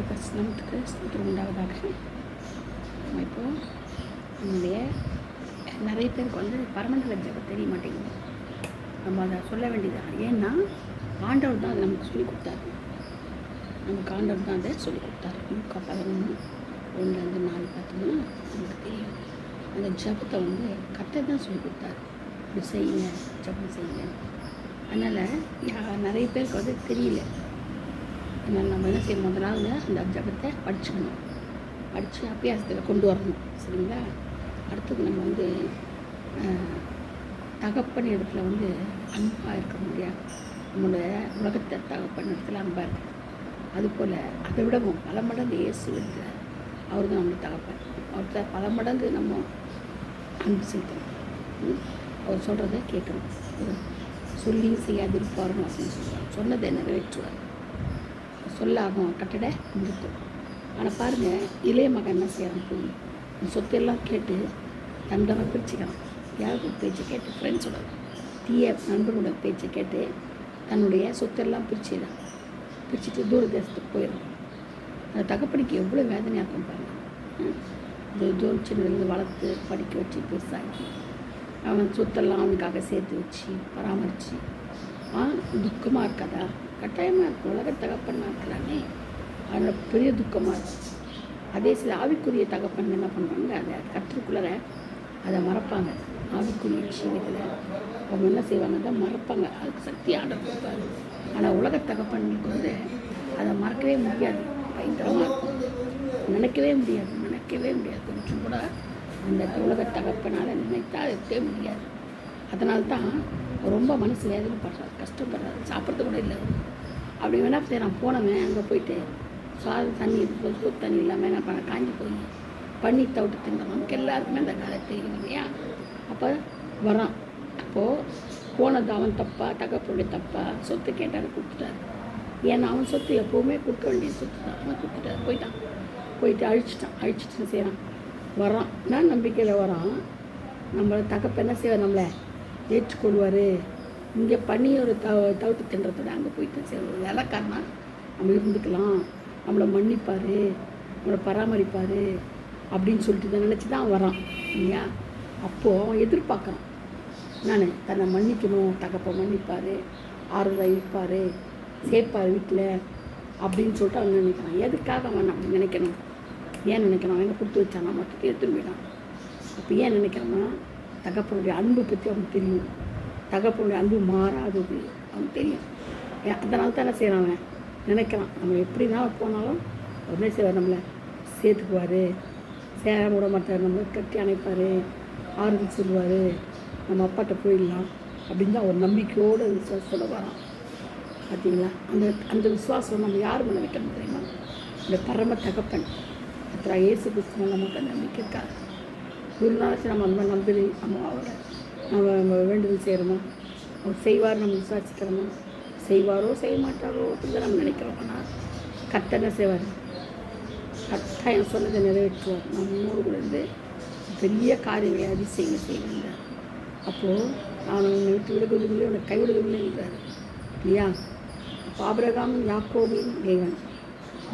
கர்த்தருடைய பரிசுத்தத்துக்கு ஸ்தோத்திரம் உண்டாவதாக. நம்ம இப்போது நம்முடைய நிறைய பேருக்கு வந்து பரமண்டல ஜெபம் தெரிய மாட்டேங்குது. நம்ம அதை சொல்ல வேண்டியது. ஏன்னா ஆண்டவர் தான் அதை நமக்கு சொல்லிக் கொடுத்தாரு. நமக்கு ஆண்டவர் தான் அதை சொல்லிக் கொடுத்தாரு. 11:1-4 பார்த்தோம்னா நமக்கு தெரியும். அந்த ஜெபத்தை வந்து கர்த்தர் தான் சொல்லிக் கொடுத்தாரு. இப்படி செய்யுங்க, ஜெபம் செய்யுங்க. அதனால் நிறைய பேருக்கு வந்து தெரியல. அதனால் நம்ம என்ன செய்யணும், முதலாவது அந்த ஜெபத்தை படிச்சுக்கணும். படித்து அபியாசத்தில் கொண்டு வரணும். சரிங்களா? அடுத்தது நம்ம வந்து தகப்பன் இடத்துல வந்து அன்பாக இருக்க முடியாது. நம்மளோட உலகத்தை தகப்பன் இடத்துல அன்பாக இருக்கு. அதுபோல் அதை விடவும் பல மடங்கு இயேசு இருக்கிறார். அவர் தான் நம்மளுக்கு தகப்பன். அவர்கிட்ட பல மடங்கு நம்ம அன்பு செலுத்தணும். அவர் சொல்கிறத கேட்கணும். சொல்லியும் செய்யாதிருப்பாருன்னு அப்படின்னு சொல்லுவார். சொன்னதை நிறைவேற்றுவார். சொல்லாகும் கட்டட நிறுத்தும். ஆனால் பாருங்கள், இளைய மகன் என்ன செய்யறான், போய் சொத்தையெல்லாம் கேட்டு தண்டனை பிரிச்சுக்கிறான். யாருக்கு பேச்சை கேட்டு, ஃப்ரெண்ட்ஸோட தீய நண்பர்களோட பேச்சை கேட்டு தன்னுடைய சொத்தெல்லாம் பிரிச்சுதான் பிரிச்சுட்டு தூர தேசத்துக்கு போயிடும். அந்த தகப்பனுக்கு எவ்வளோ வேதனையாக இருக்கும் பாருங்கள். இந்த சின்னதுலேருந்து வளர்த்து படிக்க வச்சு பெருசாகி அவன் சொத்தெல்லாம் அவனுக்காக சேர்த்து வச்சு பராமரித்து துக்கமாக இருக்காதா? கட்டாயமாக இருக்கும். உலக தகப்பன் இருக்கிறானே, அதோட பெரிய துக்கமாக இருக்கும். அதே சில ஆவிக்குரிய தகப்பன் என்ன பண்ணுறாங்க, அதை கற்றுக்குள்ளே அதை மறப்பாங்க. ஆவிக்குரிய விஷயத்தில் அவங்க என்ன செய்வாங்க, அதை மறப்பாங்க. அதுக்கு சக்தி ஆண்டவர் கொடுப்பாரு. ஆனால் உலக தகப்பனுக்கு வந்து அதை மறக்கவே முடியாது. பயங்கரமாக இருக்கும். நினைக்கவே முடியாது. கொஞ்சம் கூட அந்த உலக தகப்பனால் நினைத்தா இருக்கவே முடியாது. அதனால தான் ரொம்ப மனசு வேதனைப்படுறாரு, கஷ்டப்படுறாரு. சாப்பிட்றது கூட இல்லை. அப்படி வேணா சரி, நான் போனவன் அங்கே போயிட்டு சாதம் தண்ணி சூப் தண்ணி இல்லாமல் என்ன பண்ண காஞ்சி போய் பண்ணி தவிட்டு தின்றவனுக்கு எல்லாருக்குமே அந்த காலை தெரியும் இல்லையா? அப்போ வரான். அப்போது போனது அவன் தப்பா, தகப்பனுடைய தப்பா? சொத்து கேட்டார், கொடுத்துட்டாரு. ஏன்னா அவன் சொத்து எப்போவுமே கொடுக்க வேண்டிய சொத்து தான். அவன் கொடுத்துட்டார், போயிட்டு அழிச்சிட்டு செய்கிறான். வரான். நான் நம்பிக்கையில் வரான். நம்மளை தகப்ப என்ன செய்வார், நம்மளை ஏற்றுக்கொள்வார். இங்கே பனியோட தவிட்டு தின்றதோட அங்கே போயிட்டு செய்வார். வேலைக்காரனா நம்ம இருந்துக்கலாம், நம்மளை மன்னிப்பார், நம்மளை பராமரிப்பார் அப்படின்னு சொல்லிட்டு தான் நினச்சி தான் வரான் இல்லையா? அப்போது எதிர்பார்க்குறான். நான் தன்னை மன்னிக்கணும், தகப்பை மன்னிப்பார், ஆறுதலாக இருப்பார், சேர்ப்பார் வீட்டில் அப்படின்னு சொல்லிட்டு அவன் நினைக்கிறான். எதுக்காக அவன் அப்படி நினைக்கணும்? ஏன் நினைக்கிறான்? அவன் கொடுத்து வச்சானா மொத்தத்தை எடுத்துன்னு போயிட்டான். அப்போ ஏன் நினைக்கிறான்னா, தகப்பனுடைய அன்பு பற்றி அவனுக்கு தெரியும். தகப்பனுடைய அன்பு மாறாதது அவனுக்கு தெரியும். அதனால தான் என்ன செய்கிறான், அவன் நினைக்கிறான், நம்ம எப்படி தான் போனாலும் உடனே செய்வார், நம்மளை சேர்த்துக்குவார், சேர விட மாட்டார், நம்மளை கட்டி அணைப்பார், ஆறுதல் சொல்லுவார், நம்ம அப்பாட்ட போயிடலாம் அப்படின்னு தான் ஒரு நம்பிக்கையோடு விசுவாசத்தோடு வரான். பார்த்தீங்களா? அந்த விசுவாசம் நம்ம யார் மேலே வைக்கணும் தெரியுமா? இந்த பரம தகப்பன் அப்புறம் இயேசு கிறிஸ்துவ நமக்கு அந்த நம்பிக்கை இருக்காது. ஒரு நாளைக்கு நம்ம அந்த நம்பி அவரை நம்ம வேண்டுதல் செய்கிறோமா, அவர் செய்வார் நம்ம விசுவாசிக்கிறோமா? செய்வாரோ செய்ய மாட்டாரோ அப்படின்னு நம்ம நினைக்கிறோம். ஆனால் கர்த்தர் என்ன செய்வார்? கட்டாயம் சொன்னதை நிறைவேற்றுவார். நம்மோடு கூட இருந்து பெரிய காரியங்களை அதிசயங்கள் செய்வாங்க. அப்போது நான் உன்னை விட்டு விடுவதில்லை, உன்னை கைவிடுவதில்லைன்றார் இல்லையா? அப்போ ஆபிரகாம் யாக்கோபின் தேவன்,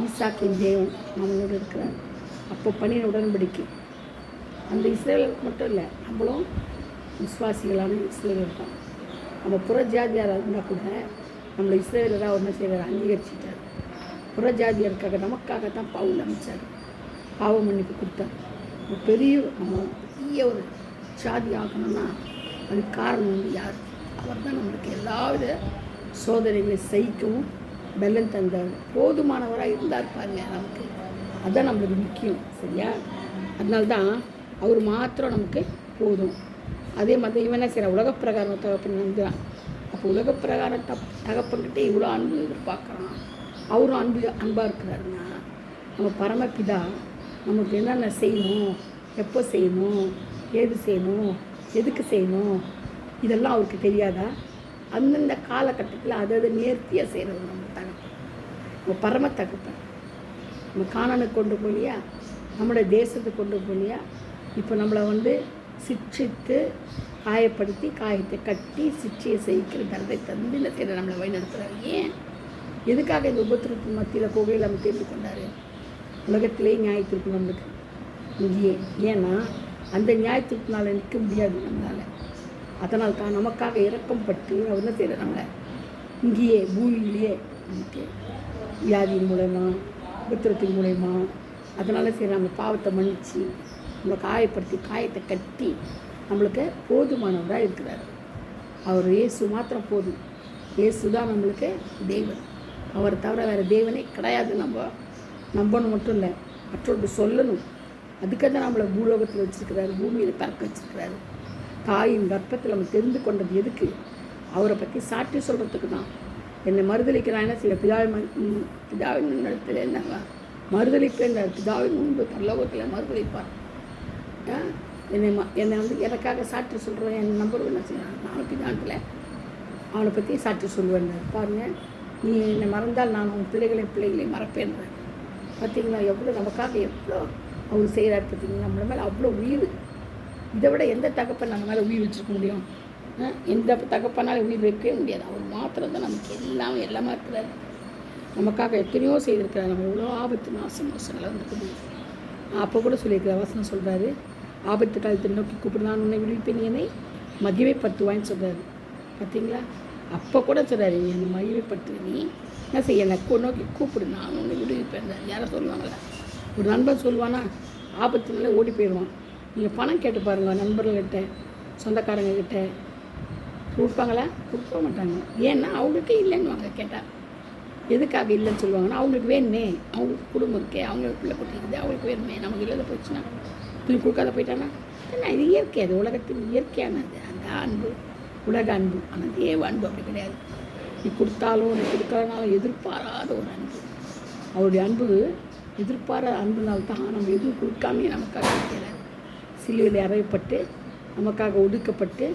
ஈசாக்கின் தேவன் நம்மளோடு இருக்கிறார். அப்போ பண்ணின உடன்படிக்கை அந்த இஸ்ரேலுக்கு மட்டும் இல்லை, நம்மளும் விசுவாசிகளான இஸ்ரேலர் தான். நம்ம புறஜாதியாராக இருந்தால் கூட நம்மளை இஸ்ரேலராக ஒன்று செய்வார், அங்கீகரிச்சிட்டார். புறஜாதியருக்காக நமக்காக தான் பவுல் அமைச்சார், பாவ மன்னிப்பு கொடுத்தார். நம்ம பெரிய ஒரு ஜாதி ஆகணும்னா அதுக்கு காரணம் வந்து யார்? அவர் தான் நம்மளுக்கு எல்லாவித சோதனைகளை சகிக்கவும் பெலன் தந்தார். போதுமானவராக இருந்தார் பாருங்க நமக்கு. அதுதான் நம்மளுக்கு முக்கியம். சரியா? அதனால்தான் அவர் மாத்திரம் நமக்கு போதும். அதே மாதிரி இவன் என்ன செய்கிறான், உலகப்பிரகாரம் தகப்பன் வந்துடான். அப்போ உலகப்பிரகாரம் தகப்பன்கிட்டே இவ்வளோ அன்பு எதிர்பார்க்குறான். அவரும் அன்பாக இருக்கிறாருன்னா, நம்ம பரமபிதா நமக்கு என்னென்ன செய்யணும், எப்போ செய்யணும், ஏது செய்யணும், எதுக்கு செய்யணும், இதெல்லாம் அவருக்கு தெரியாதா? அந்தந்த காலகட்டத்தில் அதை நேர்த்தியாக செய்கிறது நம்ம தகப்பன், நம்ம பரம தகப்பன். நம்ம கானானுக்கு கொண்டு போலியா, நம்மளோட தேசத்துக்கு கொண்டு போலியா, இப்போ நம்மளை வந்து சிக்ஷித்து காயப்படுத்தி காயத்தை கட்டி சிக்ஷையை செய்கிற தரத்தை தந்து இந்த செய்கிற நம்மளை வழிநடத்துகிறார். ஏன் எதுக்காக இந்த உபத்திரத்தின் மத்தியில் குகையில் நம்ம தெரிந்து கொண்டார்? உலகத்திலே நியாயத்திற்கு நம்மளுக்கு இங்கேயே. ஏன்னா அந்த நியாயத்திற்குனால நிற்க முடியாது நம்மளால். அதனால் தான் நமக்காக இரக்கம் பட்டு அவர் என்ன செய்கிறார்? நம்மளை இங்கேயே பூமியிலேயே நமக்கு வியாதியின் மூலயமா உபத்திரத்தின் மூலயமா அதனால் சரி நம்ம பாவத்தை மன்னித்து நம்மளை காயப்படுத்தி காயத்தை கட்டி நம்மளுக்கு போதுமானவராக இருக்கிறார். அவர் இயேசு மாத்திரம் போதும். இயேசு தான் நம்மளுக்கு தேவன். அவரை தவிர வேறு தேவனே கிடையாது. நம்பணும் மட்டும் இல்லை, மற்றொன்று சொல்லணும். அதுக்காக தான் நம்மளை பூலோகத்தில் வச்சுருக்கிறாரு, பூமியில் பறக்க வச்சுருக்கிறாரு. தாயின் கர்ப்பத்தில் நம்ம தெரிந்து கொண்டது எதுக்கு? அவரை பற்றி சாட்சி சொல்கிறதுக்கு தான். என்னை மறுதளிக்கிறான் சில பிதாவின் இடத்துல என்னங்க மறுதளிப்பேன், பிதாவின் முன்பு பரலோகத்தில் மறுதளிப்பார். என்னை வந்து எனக்காக சாட்சி சொல்கிறேன், என் நம்பர் என்ன செய்யணும்? நானும் பிதானத்தில் அவனை பற்றி சாட்சி சொல்லுவேன். பாருங்கள், நீ என்னை மறந்தால் நான் உன் பிள்ளைகளையும் மறப்பேன்றேன். பார்த்தீங்களா எவ்வளோ நமக்காக எவ்வளோ அவர் செய்கிறார்? பார்த்தீங்கன்னா நம்மள மேலே அவ்வளோ உயிர். இதை விட எந்த தகப்பன் நம்ம மேலே உயிர் வச்சுருக்க முடியும்? எந்த தகப்பனாலும் உயிர் வைக்கவே முடியாது. அவர் மாத்திரம் தான் நமக்கு எல்லாமே இருக்கிறார். நமக்காக எத்தனையோ செய்திருக்கிறார். நம்ம எவ்வளோ ஆபத்து மோசங்களை வந்துருக்குது. அப்போ கூட சொல்லியிருக்கிற வசனம் சொல்கிறாரு, ஆபத்து காலத்தை நோக்கி கூப்பிடு, நான் உன்னை விடுவிப்பேன், என்னை மகிமைப்படுத்துவான்னு சொல்கிறாரு. பார்த்தீங்களா? அப்போ கூட சொல்கிறாரு, நீ என்னை மகிமைப்படுத்து, நீ என்ன செய்ய என்னை நோக்கி கூப்பிடு, நான் உன்னை விடுவிப்பேன். யாரை சொல்லுவாங்களா? ஒரு நண்பன் சொல்லுவானா? ஆபத்துனால ஓடி போயிடுவான். நீங்கள் பணம் கேட்டு பாருங்கள், நண்பர்கள்கிட்ட சொந்தக்காரங்கக்கிட்ட கொடுப்பாங்களா? கொடுக்க மாட்டாங்க. ஏன்னா அவங்களுக்கே இல்லைன்னுவாங்க. கேட்டால் எதுக்காக இல்லைன்னு சொல்லுவாங்கன்னா, அவங்களுக்கு வேணுமே, அவங்களுக்கு குடும்பம் இருக்கே, அவங்களுக்கு பிள்ளை கொடுத்துருக்குது, அவங்களுக்கு வேணுமே. நமக்கு இல்லாத போயிடுச்சுன்னா திரும்பி கொடுக்காத போயிட்டானா ஏன்னா இது இயற்கை, அது உலகத்தின் இயற்கையானது. அந்த அன்பு உலக அன்பு, ஆனால் தேவ அன்பு அப்படி கிடையாது. நீ கொடுத்தாலும் நீ கொடுக்கறனாலும் எதிர்பாராத ஒரு அன்பு. அவருடைய அன்பு எதிர்பாராத அன்புனால்தான் நம்ம எதுவும் கொடுக்காமே நமக்காக இருக்கிறார். சிலுவையில் அறையப்பட்டு நமக்காக ஒடுக்கப்பட்டு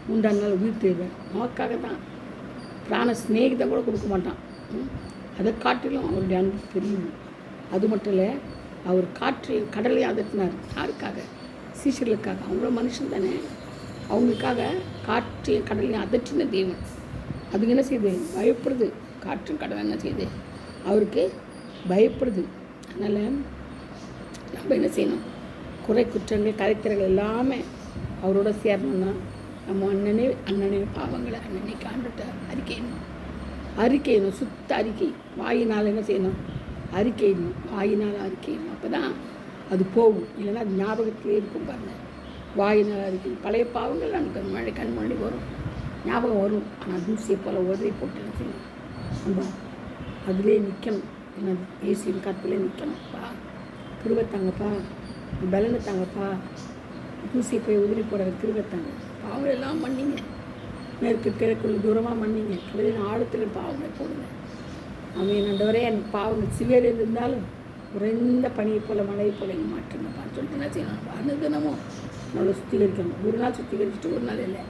3ஆம் நாள் உயிர் தேர்வார். நமக்காக தான். பிராண ஸ்நேகிதம் கூட கொடுக்க மாட்டான். அதை காட்டிலும் அவருடைய அன்பு பெரியது. அது மட்டும் இல்லை, அவர் காற்றையும் கடலையும் அதட்டினார். யாருக்காக? சீஷர்களுக்காக. அவங்கள மனுஷன் தானே, அவங்களுக்காக காற்றையும் கடலையும் அதட்டின தேவன். அதுக்கு என்ன செய்யுது? பயப்படுது. காற்றும் கடலை என்ன செய்யுது? அவருக்கு பயப்படுது. அதனால் நம்ம என்ன செய்யணும்? குறை குற்றங்கள் கரைத்திரங்கள் எல்லாமே அவரோட சேரணும்னா நம்ம அண்ணனே பாவங்களை அண்ணனைக்கு ஆண்டுட்ட அறிக்கையணும். சுத்த அறிக்கை. வாயினால் என்ன செய்யணும்? அறிக்கையிடணும். வாயினால் அறிக்கையிடணும். அப்போ தான் அது போகும். இல்லைன்னா அது ஞாபகத்திலே இருக்கும். பாருங்கள், வாயினால் அறிக்கை. பழைய பாவங்கள் நமக்கு கண் முன்னாடி வரும், ஞாபகம் வரும். ஆனால் தூசியை போல் உதவி போட்டு என்ன செய்யணும்? நம்ம அதிலே நிற்கணும். ஏன்னா ஏசியின் காற்றுலே நிற்கணும்ப்பா. கிருபத்தாங்கப்பா, பலனை தாங்கப்பா. தூசியை போய் உதிரி போட கிருபத்தாங்க. பாவங்கள் எல்லாம் மன்னிங்க. மேற்கு கிழக்குள்ள தூரமாக மன்னிங்க. கடலின் ஆழத்தில் பாவங்களை போடுங்க. அவன் நண்டவரே என் பாவங்கள் சிவியர் இருந்தாலும் குறைந்த பனியை போல் மழையை போல் எங்கள் மாற்றுங்கப்பான்னு சொல்லிட்டு என்ன செய்யணும்? அனுதினமும் நம்மளை சுத்திகரிக்கணும். ஒரு நாள் சுத்திகரிச்சுட்டு ஒரு நாள் இல்லை,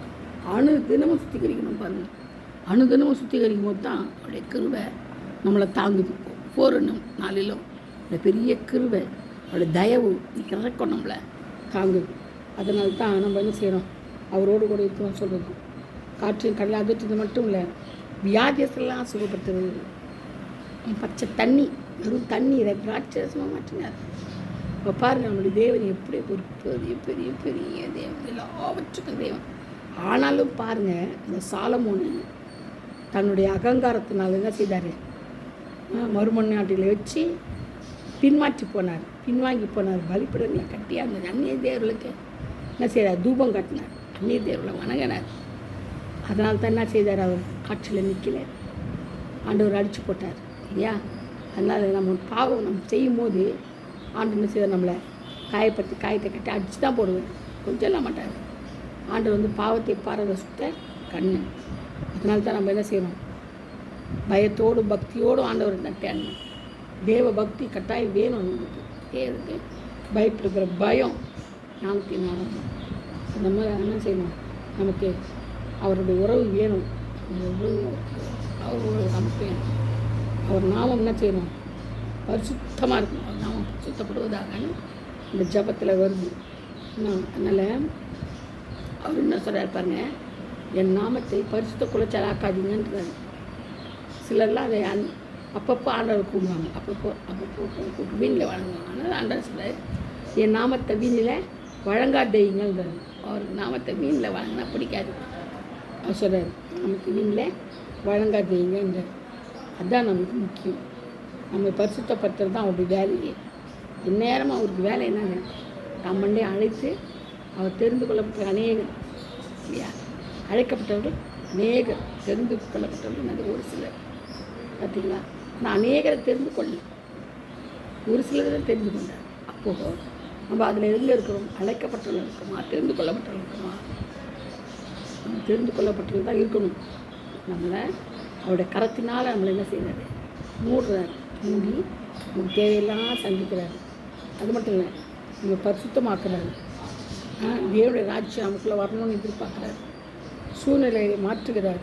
அனுதினமும் சுத்திகரிக்கணும். பாருங்கள், அனுதினமும் சுத்திகரிக்கும் போது தான் அவருடைய கிருபை நம்மளை தாங்குது. ஒவ்வொரு நாளிலும் இந்த பெரிய கிருபை அவருடைய தயவு இறக்கம் நம்மளை தாங்குது. அதனால தான் நம்ம என்ன செய்கிறோம்? அவரோடு கூட இருக்கோம்னு சொல்கிறது. காற்றையும் கடலை அதிர்றது மட்டும் இல்லை, வியாதியெல்லாம் சுகப்படுத்துறது. பச்சை தண்ணி, வெறும் தண்ணீரை திராட்சரசமாக மாற்றினார். இப்போ பாருங்கள், நம்மளுடைய தேவன் எப்படி ஒரு பெரிய பெரிய பெரிய தேவன், எல்லாவற்றுக்கும் தேவன். ஆனாலும் பாருங்கள், இந்த சாலமோனு தன்னுடைய அகங்காரத்தினால் என்ன செய்தார்? மறுமண்ணாட்டில் வச்சு பின்வாங்கி போனார். பலிப்பிடங்களை கட்டி அந்த அந்நிய தேவர்களுக்கு என்ன செய்தார்? தூபம் காட்டினார். அந்நிய தேவர்களை வணங்கினார். அதனால தான் என்ன செய்தார்? அவர் காற்றில் நிற்கல, ஆண்டவர் அடித்து போட்டார் இல்லையா? அதனால் நம்ம பாவம் நம்ம செய்யும் போது ஆண்டு என்ன செய்தார்? நம்மளை காயத்தை கட்டி அடித்து தான் போடுவேன், கொஞ்சம் இல்லாம மாட்டார். ஆண்டவர் வந்து பாவத்தை பாரத சுத்த கண்ணு. அதனால தான் நம்ம என்ன செய்யணும்? பயத்தோடு பக்தியோடு ஆண்டவர் நட்டாடணும். தேவ பக்தி கட்டாயம் வேணும். நமக்கு தேவருக்கு பயப்படுகிற பயம் ஞானத்தின் ஆரம்பம். அந்த மாதிரி என்ன செய்யணும்? நமக்கு அவருடைய உறவு வேணும். அவர் உறவு நமக்கு வேணும். அவர் நாமம் என்ன செய்யணும்? பரிசுத்தமாக இருக்கணும். அவர் நாமம் பரிசுத்தப்படுவதாக இந்த ஜபத்தில் வருது. அதனால் அவர் என்ன சொல்கிறார் பாருங்க, என் நாமத்தை பரிசுத்த குலைச்சல் ஆக்காதீங்கன்றார். சிலர்லாம் அதை அப்பப்போ ஆண்டவர் கூடுவாங்க, அப்பப்போ வீணில் வழங்குவாங்க. அதனால் ஆண்டவர் சொல்கிறார், என் நாமத்தை வீணில் வழங்காதீங்கள்ன்றார். அவருக்கு நாமத்தை வீணில் வழங்கினா பிடிக்காது. அவர் சொல்கிறார், நமக்கு வீணில் வழங்காதீங்கன்றார். அதுதான் நமக்கு முக்கியம். நம்ம பரிசுத்தப்படுத்துறது தான் அவருடைய வேலையே. இந்நேரமாக அவருக்கு வேலை என்னங்க, நம்மளே அழைத்து அவர் தெரிந்து கொள்ளப்பட்ட அநேகர் இல்லையா, அழைக்கப்பட்டவர்கள் அநேகர், தெரிந்து கொள்ளப்பட்டவர்கள் அது ஒரு சிலர். பார்த்தீங்களா, நான் அநேகரை தெரிந்து கொள்ள, ஒரு சிலர் தான் தெரிந்து கொண்டார். அப்போது நம்ம அதில் எங்கே இருக்கிறோம்? அழைக்கப்பட்டவர்கள் இருக்குமா, தெரிந்து கொள்ளப்பட்டவர்கள் இருக்குமா? நம்ம தெரிந்து கொள்ளப்பட்டவர்கள் தான் இருக்கணும். நம்மளை அவருடைய கரத்தினால் நம்மளை என்ன செய்கிறாரு? மூடுறாரு. மூடி நமக்கு தேவையெல்லாம் சந்திக்கிறாரு. அது மட்டும் இல்லை, நம்ம பரிசுத்தமாக்குறாரு. தேவனுடைய ராஜ்யம் நமக்குள்ளே வரணும்னு எதிர்பார்க்குறாரு. சூழ்நிலையை மாற்றுகிறார்.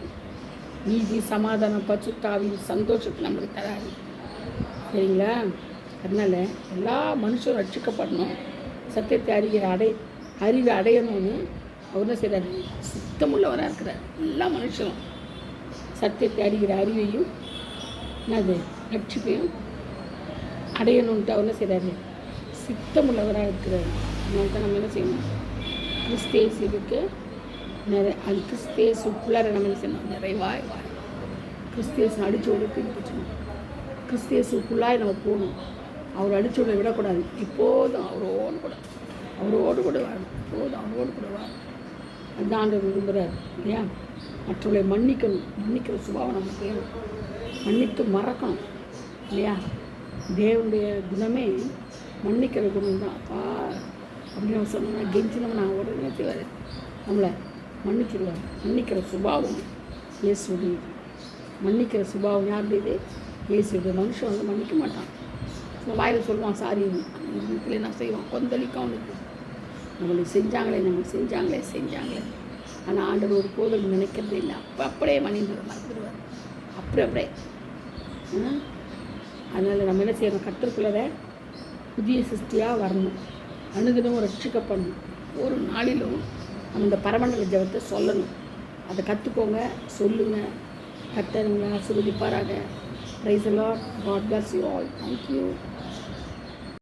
நீதி, சமாதானம், பரிசுத்தாவின் சந்தோஷத்தை நம்மளுக்கு தராது. சரிங்களா? அதனால் எல்லா மனுஷரும் ரட்சிக்கப்படணும், சத்தியத்தை அறிவை அடையணும்னு அவர் என்ன செய்கிறார்? சித்தமுள்ளவராக இருக்கிறார். எல்லா மனுஷரும் சத்தியத்தை அறிகிற அறிவையும் என்னது ரட்சிப்பையும் அடையணுன்ட்டு அவர் என்ன செய்கிறாரு? சித்தமுள்ளவராக இருக்கிறார். அதனால தான் நம்ம என்ன செய்யணும்? கிறிஸ்தேசுக்கு அது கிறிஸ்தேசுக்குள்ளார நம்ம என்ன செய்யணும்? நிறைவாய் கிறிஸ்தேசு அடிச்சோடு பின்பற்றணும். கிறிஸ்தேசுக்குள்ளாய் நம்ம போகணும். அவர் அடிச்சோட விடக்கூடாது. இப்போதும் அவரோடு கூட வாழணும். இப்போதும் அவரோடு கூட வாழணும். அதுதான் ஆண்டவர் விரும்புகிறார் இல்லையா? மற்றவர்களை மன்னிக்கிற சுபாவம் நமக்கு வேணும். மன்னித்து மறக்கணும் இல்லையா? தேவனுடைய குணமே மன்னிக்கிற குணம் தான். அப்பா அப்படின்னு நம்ம சொன்னோம்னா, கெஞ்சினோம்னா உடனே செய்வார், நம்மளை மன்னிச்சிடுவார். மன்னிக்கிற சுபாவம் இயேசுடைய. மன்னிக்கிற சுபாவம் யாருடையது? இயேசுடைய. மனுஷன் வந்து மன்னிக்க மாட்டான். வாயில் சொல்லுவான் சாரி, வீட்டில் என்ன செய்வான்? கொந்தளிக்கும் அவனுக்கு. நம்மளுக்கு செஞ்சாங்களே. ஆனால் ஆண்டவர் ஒரு போதும் நினைக்கிறதே இல்லை. அப்படியே மன்னிடுவார். அப்படியே அதனால் நம்ம என்ன செய்யணும்? கற்றுக்குள்ளதை புதிய சிருஷ்டியாக வரணும். அனுதினமும் ரட்சிக்கப்படணும். ஒரு நாளிலும் நம்ம இந்த பரமண்டல ஜெபத்தை சொல்லணும். அதை கற்றுக்கோங்க, சொல்லுங்கள். கர்த்தர் உங்களை ஆசீர்வதிப்பாராக. Praise the Lord. God bless you all. Thank you.